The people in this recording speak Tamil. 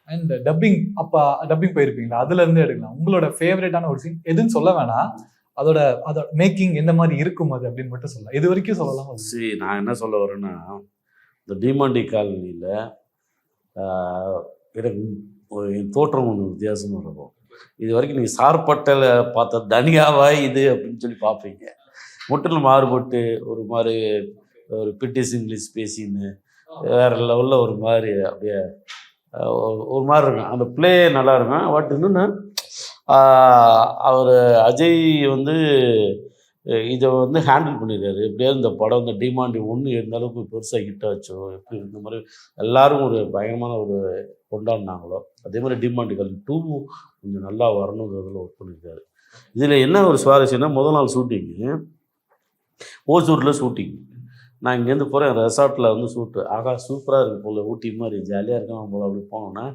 அண்ட் டப்பிங் அப்போ டப்பிங் போயிருப்பீங்களா, அதுல இருந்து எடுக்கலாம். உங்களோட ஃபேவரட்டான ஒரு சீன் எதுன்னு சொல்ல வேணாம், அதோட அதோட மேக்கிங் எந்த மாதிரி இருக்கும் அது அப்படின்னு மட்டும் சொல்லலாம். இது வரைக்கும் சொல்லலாம். சரி, நான் என்ன சொல்ல வரேன்னா, இந்த டிமாண்டி காலனியில் எனக்கு என் தோற்றம் ஒன்று வித்தியாசமாக இருக்கும். இது வரைக்கும் நீங்கள் சார்பட்டல பார்த்த தனியாவா இது அப்படின்னு சொல்லி பார்ப்பீங்க. முற்றிலும் மாறுபட்டு ஒரு மாதிரி ஒரு பிரிட்டிஷ் இங்கிலீஷ் பேசின்னு வேறு லெவலில் ஒரு மாதிரி அப்படியே ஒரு மாதிரி இருக்கும். அந்த பிளே நல்லா இருக்கும். பட் இன்னொன்று அவர் அஜய் வந்து இதை வந்து ஹேண்டில் பண்ணியிருக்காரு. எப்படியாவது இந்த படம் இந்த டிமாண்டி 1 எந்த அளவுக்கு பெருசாக ஹிட் ஆச்சோ, எப்படி இந்த மாதிரி எல்லாரும் ஒரு பயங்கரமான ஒரு கொண்டாடினாங்களோ, அதே மாதிரி டிமாண்டிகள் 2 கொஞ்சம் நல்லா வரணுங்கிறதுல ஒர்க் பண்ணியிருக்காரு. இதில் என்ன ஒரு சுவாரஸ்யம்னா, முதல் நாள் ஷூட்டிங்கு ஓசூரில் ஷூட்டிங். நான் இங்கேருந்து போகிறேன், ரெசார்ட்டில் வந்து ஷூட்டு. ஆகா சூப்பராக இருக்குது போல், ஊட்டி மாதிரி ஜாலியாக இருக்கான் போல் அப்படி போனோன்னா